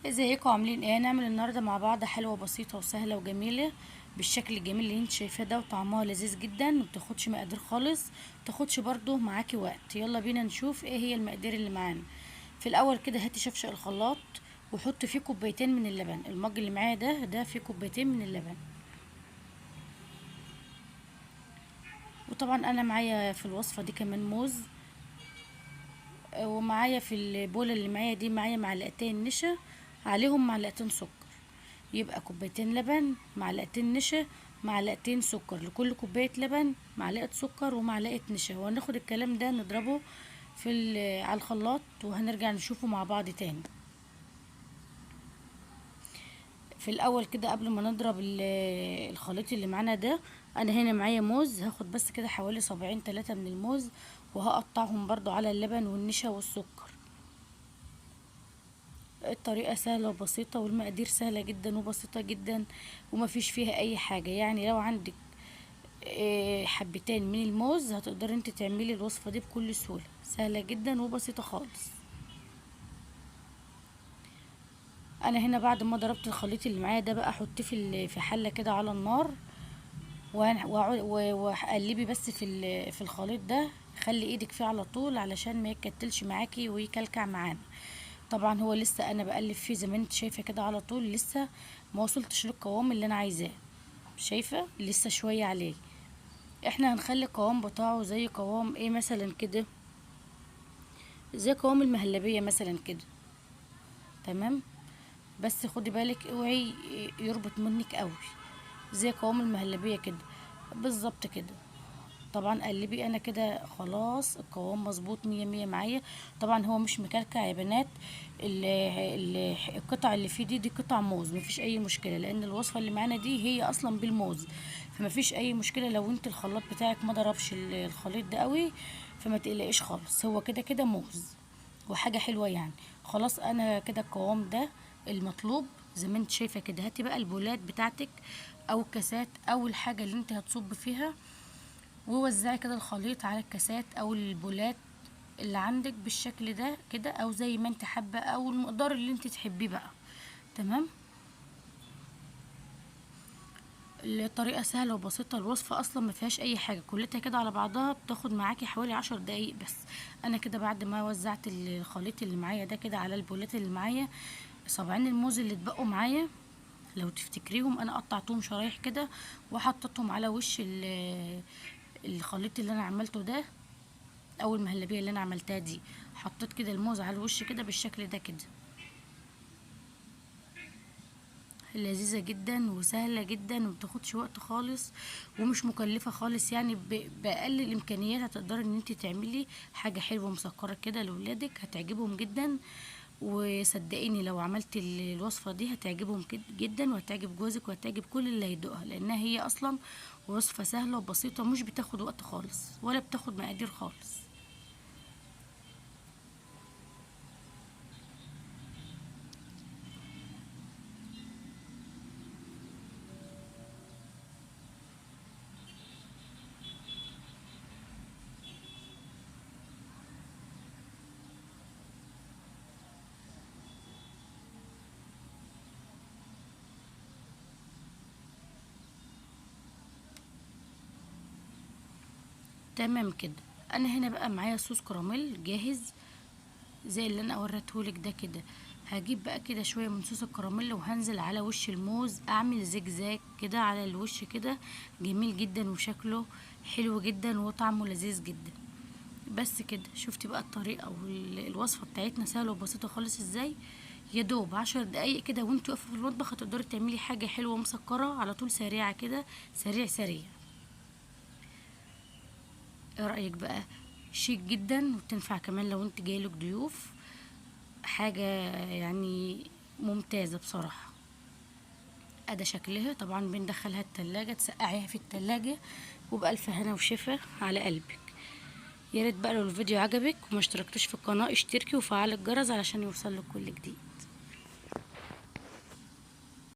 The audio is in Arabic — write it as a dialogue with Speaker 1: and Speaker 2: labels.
Speaker 1: ازيكم عاملين ايه؟ نعمل النهارده مع بعض حلوه بسيطه وسهله وجميله بالشكل الجميل اللي انت شايفاه ده، وطعمها لذيذ جدا، مبتاخدش مقادير خالص، مبتاخدش برضو معاكي وقت. يلا بينا نشوف ايه هي المقادير اللي معانا. في الاول كده هاتي شفشق الخلاط وحط فيه كوبايتين من اللبن. المج اللي معايا ده فيه كوبايتين من اللبن. وطبعا انا معايا في الوصفه دي كمان موز، ومعايا في البوله اللي معايا دي معايا معلقتين نشا عليهم معلقتين سكر. يبقى كوبايتين لبن، معلقتين نشا، معلقتين سكر. لكل كوبايه لبن معلقه سكر ومعلقه نشا. وهناخد الكلام ده نضربه على الخلاط وهنرجع نشوفه مع بعض تاني. في الاول كده قبل ما نضرب الخليط اللي معانا ده، انا هنا معايا موز، هاخد بس كده حوالي صباعين 3 من الموز وهقطعهم برضو على اللبن والنشا والسكر. الطريقة سهلة وبسيطة والمقادير سهلة جدا وبسيطة جدا ومفيش فيها اي حاجة. يعني لو عندك حبتين من الموز هتقدري انت تعملي الوصفة دي بكل سهولة، سهلة جدا وبسيطة خالص. انا هنا بعد ما ضربت الخليط اللي معايا ده بقى احطيه في حلة كده على النار، وقلبي بس في الخليط ده. خلي ايدك فيه على طول علشان ما يتكتلش معاكي ويكلكع معانا. طبعا هو لسه انا بقلب فيه زي ما انت شايفه كده على طول، لسه ما وصلتش للقوام اللي انا عايزاه. شايفه لسه شويه عليه. احنا هنخلي القوام بتاعه زي قوام ايه مثلا كده، زي قوام المهلبيه مثلا كده. تمام، بس خدي بالك اوعي يربط منك قوي، زي قوام المهلبيه كده بالظبط كده. طبعا قلبي انا كده خلاص القوام مظبوط مية مية معايا. طبعا هو مش مكلكع يا بنات. القطع اللي فيه دي قطع موز، مفيش اي مشكله، لان الوصفه اللي معانا دي هي اصلا بالموز، فمفيش اي مشكله لو انت الخلاط بتاعك ما ضربش الخليط ده قوي. فما تقلقيش خالص، هو كده كده موز وحاجه حلوه يعني. خلاص انا كده القوام ده المطلوب زي ما انت شايفه كده. هاتي بقى البولات بتاعتك او الكاسات او الحاجه اللي انت هتصب فيها، ووزعي كده الخليط على الكاسات او البولات اللي عندك بالشكل ده كده، او زي ما انت حابه او المقدار اللي انت تحبيه بقى. تمام، الطريقه سهله وبسيطه، الوصفه اصلا ما فيهاش اي حاجه، كلتها كده على بعضها بتاخد معاكي حوالي 10 دقايق بس. انا كده بعد ما وزعت الخليط اللي معايا ده كده على البولات اللي معايا، صابعين الموز اللي اتبقوا معايا لو تفتكريهم انا قطعتهم شرايح كده وحطيتهم على وش الخليط اللي انا عملته ده، او المهلبيه اللي انا عملتها دي. حطيت كده الموز على الوش كده بالشكل ده كده. لذيذه جدا وسهله جدا ومتاخدش وقت خالص ومش مكلفه خالص. يعني باقل الامكانيات هتقدري ان انت تعملي حاجه حلوه مسكره كده لاولادك، هتعجبهم جدا. وصدقيني لو عملتي الوصفه دي هتعجبهم جدا، وهتعجب جوزك وهتعجب كل اللي هيدوقها، لانها هي اصلا وصفه سهله وبسيطه مش بتاخد وقت خالص ولا بتاخد مقادير خالص. تمام كده. انا هنا بقى معايا صوص كراميل جاهز زي اللي انا وريتهولك ده كده. هجيب بقى كده شويه من صوص الكراميل وهنزل على وش الموز، اعمل زجزاج كده على الوش كده، جميل جدا وشكله حلو جدا وطعمه لذيذ جدا. بس كده شفتي بقى الطريقه والوصفه بتاعتنا سهله وبسيطه خالص ازاي. يا دوب 10 دقايق كده وانت واقفه في المطبخ هتقدري تعملي حاجه حلوه مسكره على طول، سريعه كده، سريع سريع. ايه رأيك بقى؟ شيك جدا وتنفع كمان لو انت جايلك ضيوف، حاجة يعني ممتازة بصراحة. ادي شكلها. طبعا بندخلها التلاجة تسقعيها في التلاجة، وبألف هنا وشفا على قلبك. يا ريت بقى لو الفيديو عجبك وما اشتركتش في القناة اشتركي وفعل الجرس علشان يوصلك كل جديد.